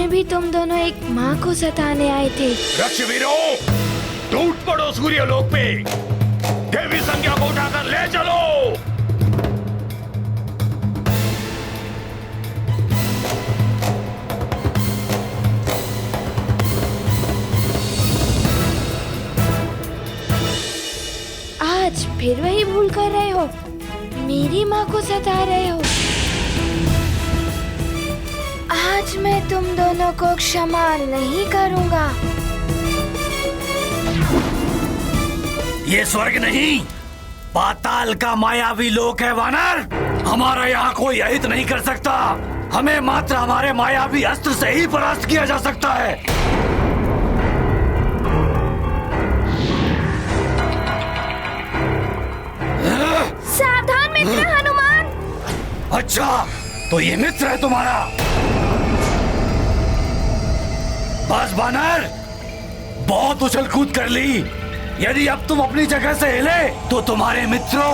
में भी तुम दोनों एक माँ को सताने आए थे। रक्षवीरों, टूट पड़ो सूर्यलोक पे, देवी संज्ञा को उठाकर ले चलो। आज फिर वही भूल कर रहे हो, मेरी माँ को सता रहे हो। आज मैं तुम दोनों को क्षमा नहीं करूँगा। ये स्वर्ग नहीं, पाताल का मायावी लोक है वानर। हमारा यहाँ कोई अहित नहीं कर सकता। हमें मात्र हमारे मायावी अस्त्र से ही परास्त किया जा सकता है। सावधान मित्र हनुमान। अच्छा, तो ये मित्र है तुम्हारा। बस वानर, बहुत उछल कूद कर ली। यदि अब तुम अपनी जगह से हिले तो तुम्हारे मित्रों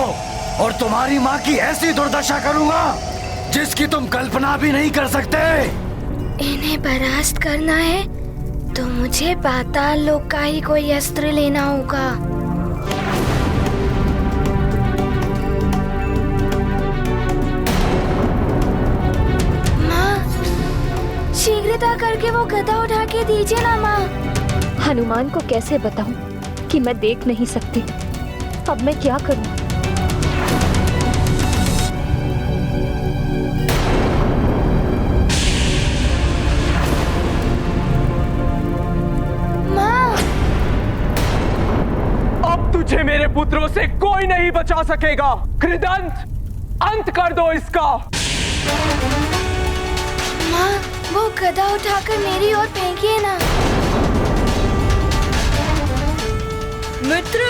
और तुम्हारी माँ की ऐसी दुर्दशा करूंगा जिसकी तुम कल्पना भी नहीं कर सकते। इन्हें परास्त करना है तो मुझे पाताल लोक का ही कोई अस्त्र लेना होगा। माँ, शीघ्रता करके वो गदा उठा के दीजिए ना माँ। हनुमान को कैसे बताऊं कि मैं देख नहीं सकती। अब मैं क्या करूं? माँ, अब तुझे मेरे पुत्रों से कोई नहीं बचा सकेगा। कृदंत, अंत कर दो इसका। माँ, वो गदा उठाकर मेरी ओर फेंकिए ना। मित्र,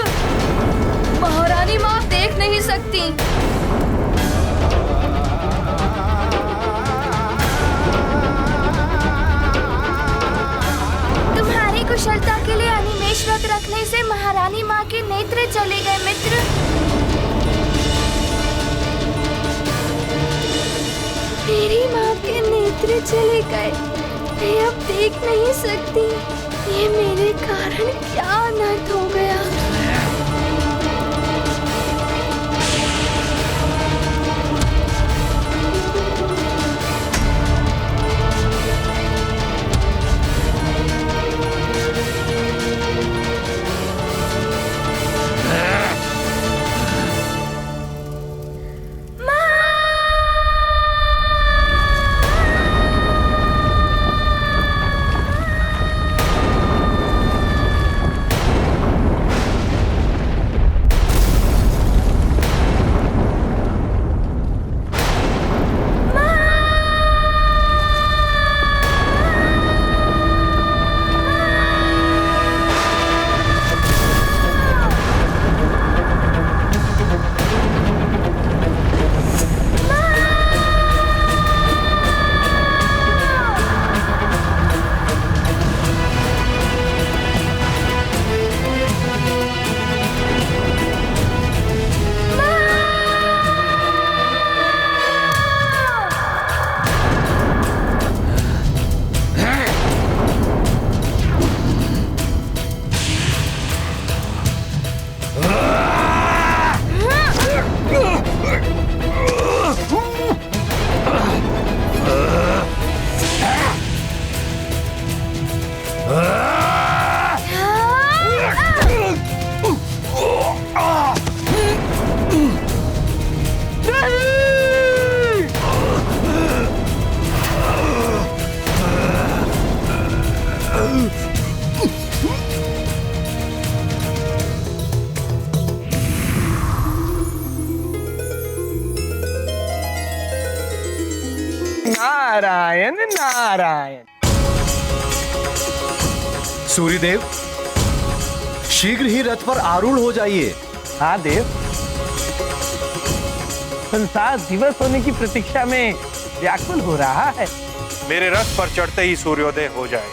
महारानी माँ देख नहीं सकती। तुम्हारी कुशलता के लिए अनिमेष व्रत रखने से महारानी माँ के नेत्र चले गए मित्र। मेरी माँ के नेत्र चले गए। मैं अब देख नहीं सकती। ये मेरे कारण क्या अनर्थ हो गया। नारायण नारायण। सूर्यदेव, शीघ्र ही रथ पर आरूढ़ हो जाइए। हाँ देव, संसार दिवस होने की प्रतीक्षा में व्याकुल हो रहा है। मेरे रथ पर चढ़ते ही सूर्योदय हो जाए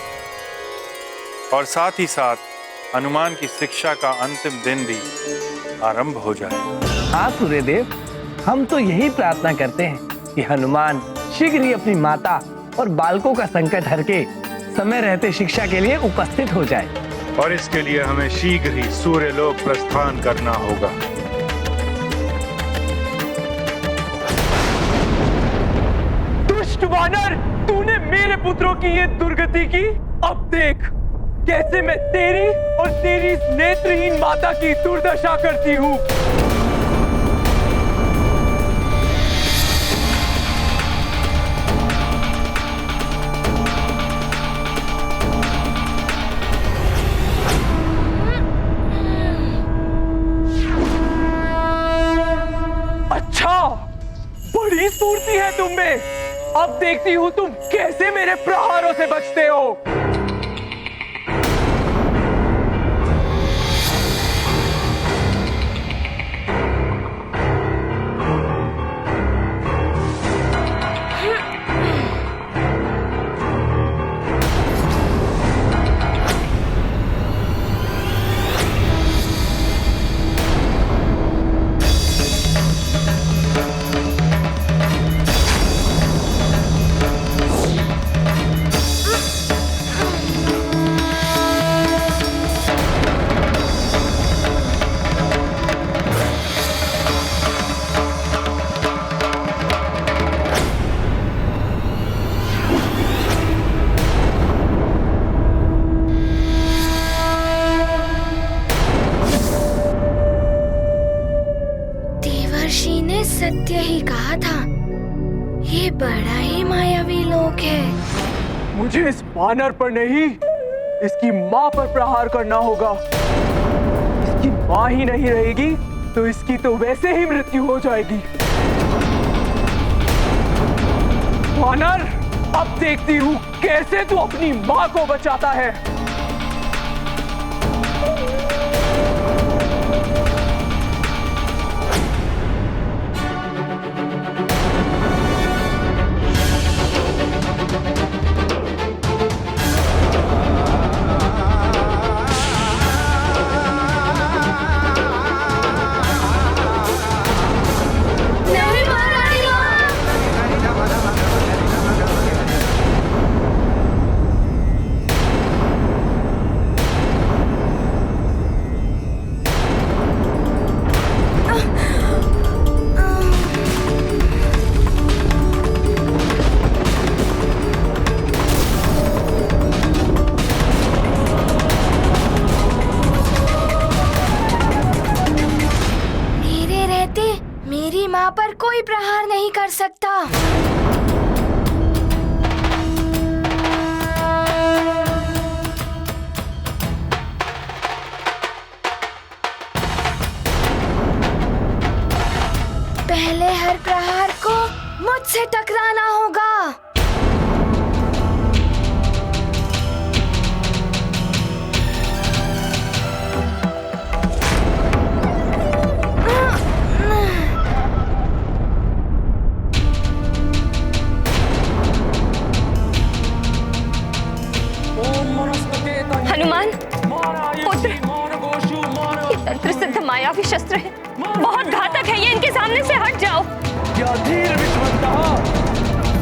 और साथ ही साथ हनुमान की शिक्षा का अंतिम दिन भी आरंभ हो जाए। हाँ सूर्यदेव, हम तो यही प्रार्थना करते हैं कि हनुमान शीघ्र ही अपनी माता और बालकों का संकट हर के समय रहते शिक्षा के लिए उपस्थित हो जाए। और इसके लिए हमें शीघ्र ही सूर्यलोक प्रस्थान करना होगा। दुष्ट वानर, तूने मेरे पुत्रों की ये दुर्गति की। अब देख कैसे मैं तेरी और तेरी इस नेत्रहीन माता की दुर्दशा करती हूँ। अच्छा, बड़ी स्फूर्ति है तुम में। अब देखती हूँ तुम कैसे मेरे प्रहारों से बचते हो। सत्य ही कहा था, ये बड़ा ही मायावी लोक है। मुझे इस वानर पर नहीं, इसकी माँ पर प्रहार करना होगा। इसकी माँ ही नहीं रहेगी तो इसकी तो वैसे ही मृत्यु हो जाएगी। वानर, अब देखती हूँ कैसे तू अपनी माँ को बचाता है। मेरी माँ पर कोई प्रहार नहीं कर सकता। पहले हर प्रहार को मुझसे टकराना होगा। हनुमान, पुत्र, ये तंत्र सिद्ध मायावी शस्त्र है, बहुत घातक है। ये इनके सामने से हट जाओ। धीर विश्वंतः,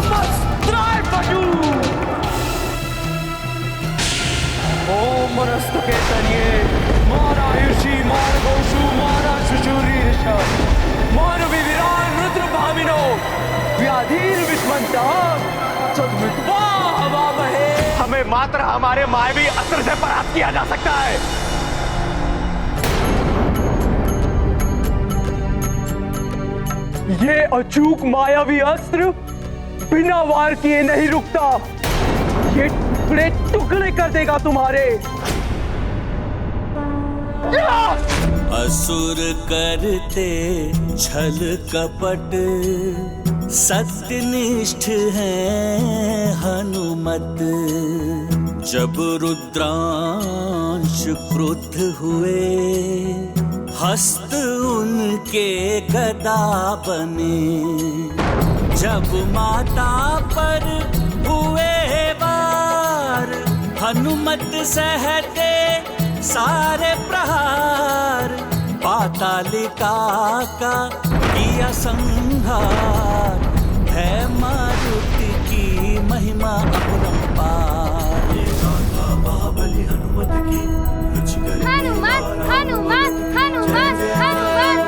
वस्त्राय पटु। ओम मनस्तुके तन्ये, मारा ऋषि, मार गोषु, मारा शुशुरीर्ष, मार विविरान रुद्र भामिनो, व्याधीर विश्वंतः, सद्विद्वा हवामहे। हमें मात्र हमारे मायावी अस्त्र से परास्त किया जा सकता है। ये अचूक मायावी अस्त्र बिना वार किए नहीं रुकता। ये टुकड़े टुकड़े कर देगा तुम्हारे। असुर करते छल कपट, सत्यनिष्ठ हैं हनुमत। जब रुद्रांश क्रुद्ध हुए, हस्त उनके गदा बने। जब माता पर हुए वार, हनुमत सहते सारे प्रहार। पातालिका का किया संहार, है मारुति की महिमा महिमा अपरंपार। महाबली हनुमत की हनुमान हनुमान हनुमान हनुमान।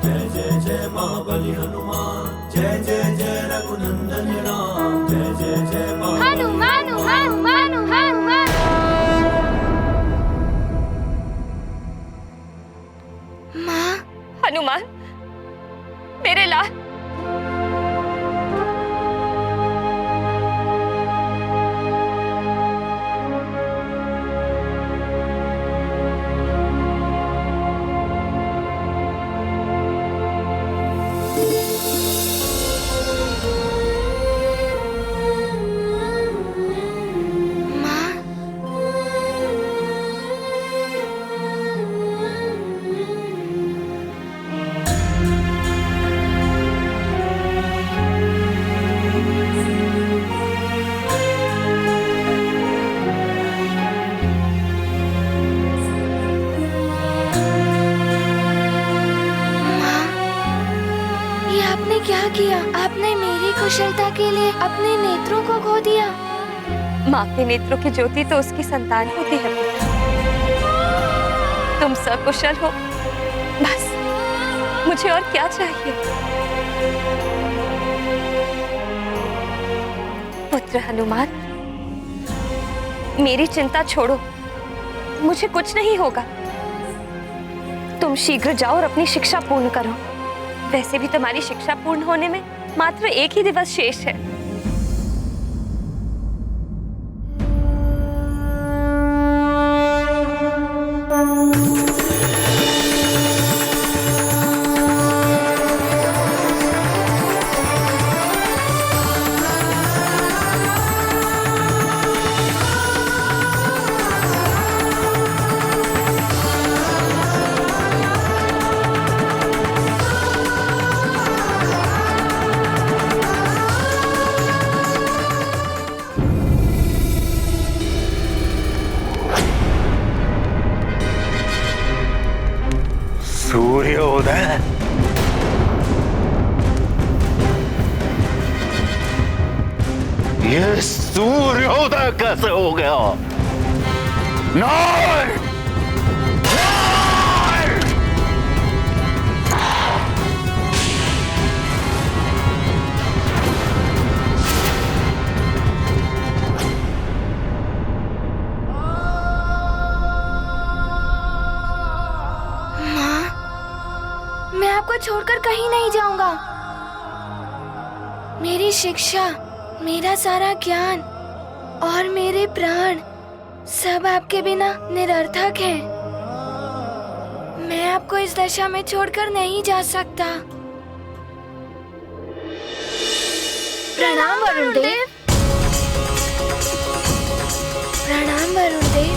जय जय जय महाबली हनुमान, जय जय जय रघुनंदन राम, जय जय जय हनुमान हनुमान हनुमान। माँ, हनुमान, मेरे लाल। क्या किया आपने? मेरी कुशलता के लिए अपने नेत्रों को खो दिया। माँ के नेत्रों की ज्योति तो उसकी संतान होती है। तुम सकुशल हो, बस मुझे और क्या चाहिए। पुत्र हनुमान, मेरी चिंता छोड़ो, मुझे कुछ नहीं होगा। तुम शीघ्र जाओ और अपनी शिक्षा पूर्ण करो। वैसे भी तुम्हारी शिक्षा पूर्ण होने में मात्र एक ही दिवस शेष है। सूर्योदय? ये सूर्योदय कैसे हो गया? नहीं! मैं आपको छोड़कर कहीं नहीं जाऊंगा। मेरी शिक्षा, मेरा सारा ज्ञान और मेरे प्राण सब आपके बिना निरर्थक हैं। मैं आपको इस दशा में छोड़कर नहीं जा सकता। प्रणाम वरुण देव। प्रणाम वरुण देव।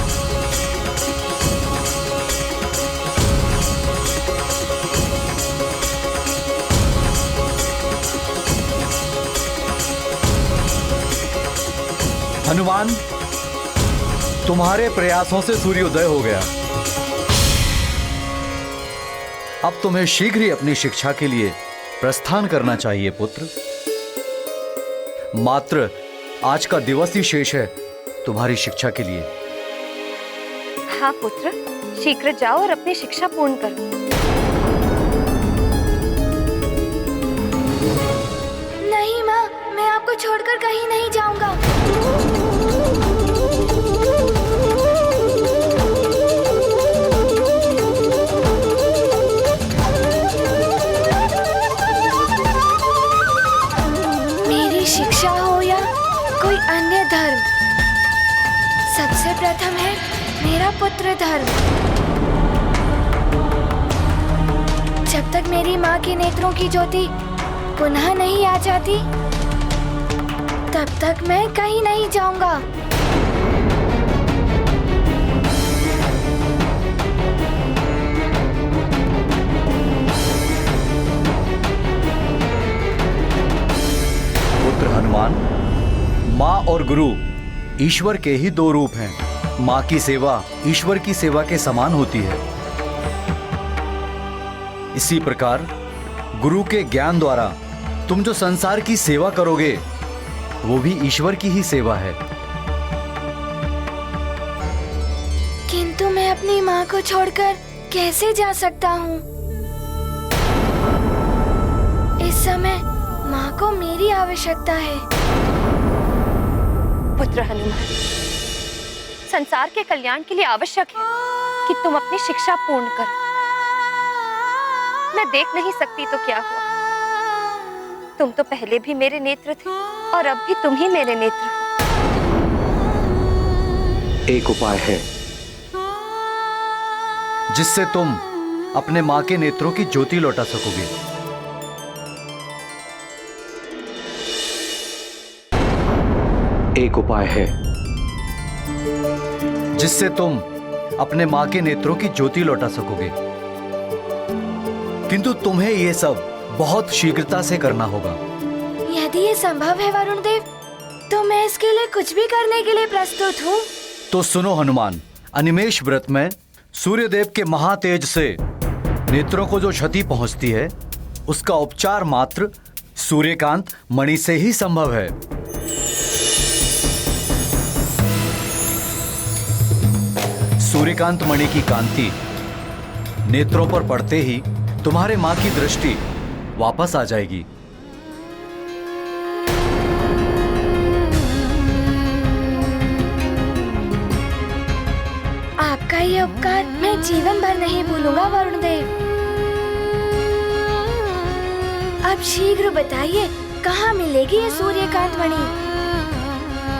हनुमान, तुम्हारे प्रयासों से सूर्योदय हो गया। अब तुम्हें शीघ्र ही अपनी शिक्षा के लिए प्रस्थान करना चाहिए पुत्र। मात्र आज का दिवस ही शेष है तुम्हारी शिक्षा के लिए। हाँ पुत्र, शीघ्र जाओ और अपनी शिक्षा पूर्ण करो। नहीं माँ, मैं आपको छोड़कर कहीं नहीं जाऊंगा। मेरी शिक्षा हो या कोई अन्य धर्म, सबसे प्रथम है मेरा पुत्र धर्म। जब तक मेरी माँ के नेत्रों की ज्योति पुनः नहीं आ जाती, तब तक मैं कहीं नहीं जाऊंगा। पुत्र हनुमान, माँ और गुरु ईश्वर के ही दो रूप हैं। माँ की सेवा ईश्वर की सेवा के समान होती है। इसी प्रकार गुरु के ज्ञान द्वारा तुम जो संसार की सेवा करोगे, वो भी ईश्वर की ही सेवा है। किंतु मैं अपनी माँ को छोड़कर कैसे जा सकता हूँ? इस समय माँ को मेरी आवश्यकता है। पुत्र हनुमान, संसार के कल्याण के लिए आवश्यक है कि तुम अपनी शिक्षा पूर्ण करो। मैं देख नहीं सकती तो क्या हुआ, तुम तो पहले भी मेरे नेत्र थे और अब भी तुम ही मेरे नेत्र हो। एक उपाय है जिससे तुम अपने माँ के नेत्रों की ज्योति लौटा सकोगे। एक उपाय है जिससे तुम अपने माँ के नेत्रों की ज्योति लौटा सकोगे, किंतु तुम्हें यह सब बहुत शीघ्रता से करना होगा। यदि ये संभव है वरुण देव, तो मैं इसके लिए कुछ भी करने के लिए प्रस्तुत हूँ। तो सुनो हनुमान, अनिमेष व्रत में सूर्यदेव के महातेज से नेत्रों को जो क्षति पहुंचती है, उसका उपचार मात्र सूर्यकांत मणि से ही संभव है। सूर्यकांत मणि की कांति नेत्रों पर पड़ते ही तुम्हारे मां की दृष्टि वापस आ जाएगी। आपका ये उपकार मैं जीवन भर नहीं भूलूंगा वरुण देव। अब शीघ्र बताइए, कहाँ मिलेगी ये सूर्यकांत मणि?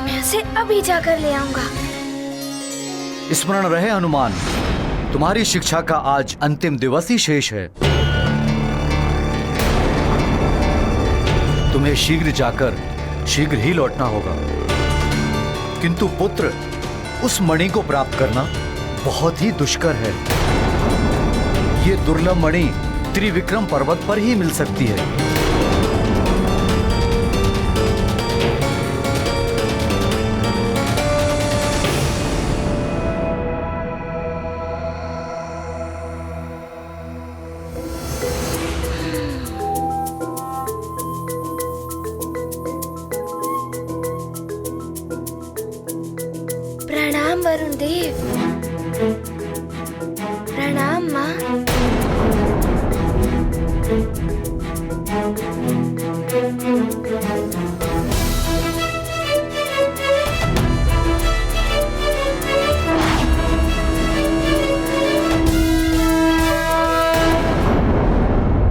मैं उसे अभी जाकर ले आऊंगा। स्मरण रहे हनुमान, तुम्हारी शिक्षा का आज अंतिम दिवस ही शेष है। तुम्हें शीघ्र जाकर शीघ्र ही लौटना होगा। किंतु पुत्र, उस मणि को प्राप्त करना बहुत ही दुष्कर है। ये दुर्लभ मणि त्रिविक्रम पर्वत पर ही मिल सकती है। प्रणाम वरुण देव। प्रणाम माँ।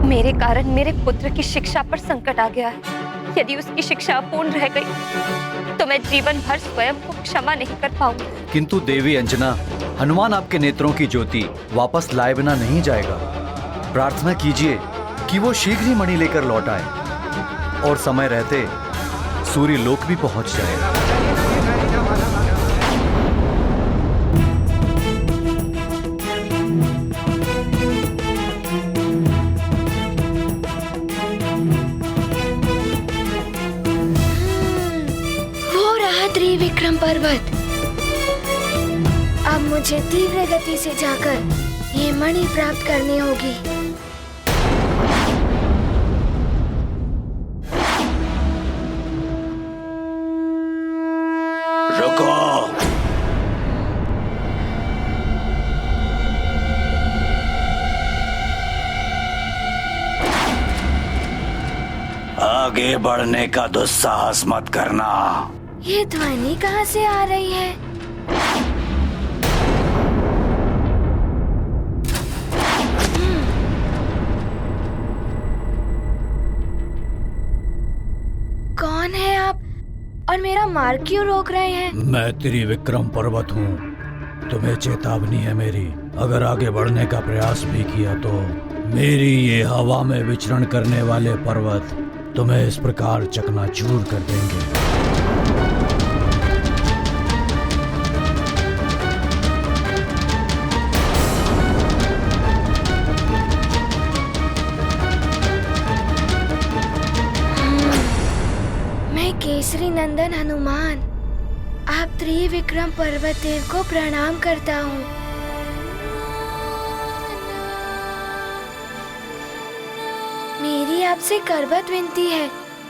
मेरे कारण मेरे पुत्र की शिक्षा पर संकट आ गया है। यदि उसकी शिक्षा अपूर्ण रह गई तो मैं जीवन भर स्वयं को क्षमा नहीं कर पाऊंगी। किंतु देवी अंजना, हनुमान आपके नेत्रों की ज्योति वापस लाए बिना नहीं जाएगा। प्रार्थना कीजिए कि वो शीघ्र ही मणि लेकर लौट आए और समय रहते सूर्य लोक भी पहुंच जाए। त्रिविक्रम पर्वत। अब मुझे तीव्र गति से जाकर ये मणि प्राप्त करनी होगी। रुको। आगे बढ़ने का दुस्साहस मत करना। ये ध्वनि कहाँ से आ रही है? कौन है आप और मेरा मार्ग क्यों रोक रहे हैं? मैं त्रिविक्रम पर्वत हूँ। तुम्हें चेतावनी है मेरी। अगर आगे बढ़ने का प्रयास भी किया तो मेरी ये हवा में विचरण करने वाले पर्वत तुम्हें इस प्रकार चकनाचूर कर देंगे। केसरी नंदन हनुमान, आप त्रिविक्रम पर्वत देव को प्रणाम करता हूँ। मेरी आपसे करबत विनती है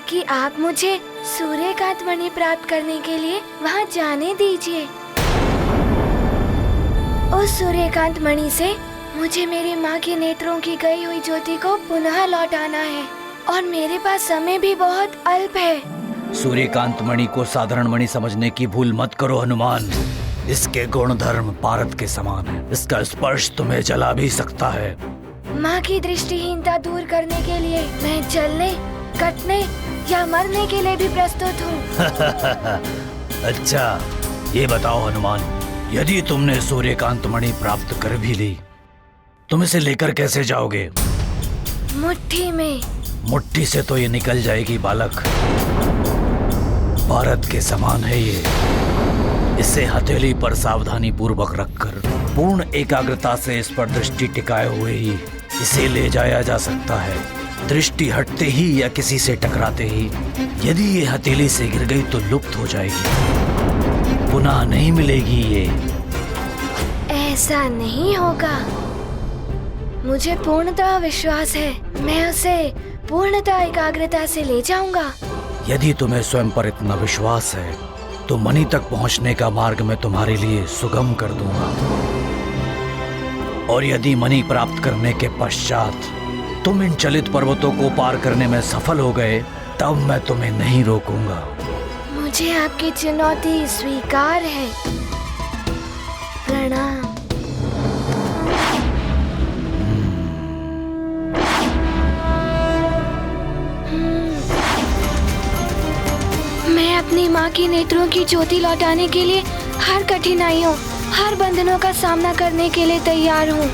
कि आप मुझे सूर्यकांत मणि प्राप्त करने के लिए वहाँ जाने दीजिए। उस सूर्यकांत मणि से मुझे मेरी माँ के नेत्रों की गई हुई ज्योति को पुनः लौटाना है और मेरे पास समय भी बहुत अल्प है। सूर्यकांत मणि को साधारण मणि समझने की भूल मत करो हनुमान। इसके गुण धर्म पारद के समान है। इसका स्पर्श तुम्हें जला भी सकता है। माँ की दृष्टिहीनता दूर करने के लिए मैं जलने, कटने या मरने के लिए भी प्रस्तुत हूँ। अच्छा, ये बताओ हनुमान, यदि तुमने सूर्यकांत मणि प्राप्त कर भी ली, तुम इसे लेकर कैसे जाओगे? मुट्ठी में। मुट्ठी से तो ये निकल जाएगी बालक। भारत के समान है ये। इसे हथेली पर सावधानी पूर्वक रखकर पूर्ण एकाग्रता से इस पर दृष्टि टिकाए हुए ही इसे ले जाया जा सकता है। दृष्टि हटते ही या किसी से टकराते ही यदि ये हथेली से गिर गई तो लुप्त हो जाएगी, पुनः नहीं मिलेगी ये। ऐसा नहीं होगा। मुझे पूर्णतः विश्वास है, मैं उसे पूर्णतः एकाग्रता से ले जाऊंगा। यदि तुम्हें स्वयं पर इतना विश्वास है तो मणि तक पहुंचने का मार्ग मैं तुम्हारे लिए सुगम कर दूंगा। और यदि मणि प्राप्त करने के पश्चात तुम इन चलित पर्वतों को पार करने में सफल हो गए, तब मैं तुम्हें नहीं रोकूंगा। मुझे आपकी चुनौती स्वीकार है। प्रणाम। मैं अपनी माँ की नेत्रों की ज्योति लौटाने के लिए हर कठिनाइयों, हर बंधनों का सामना करने के लिए तैयार हूँ।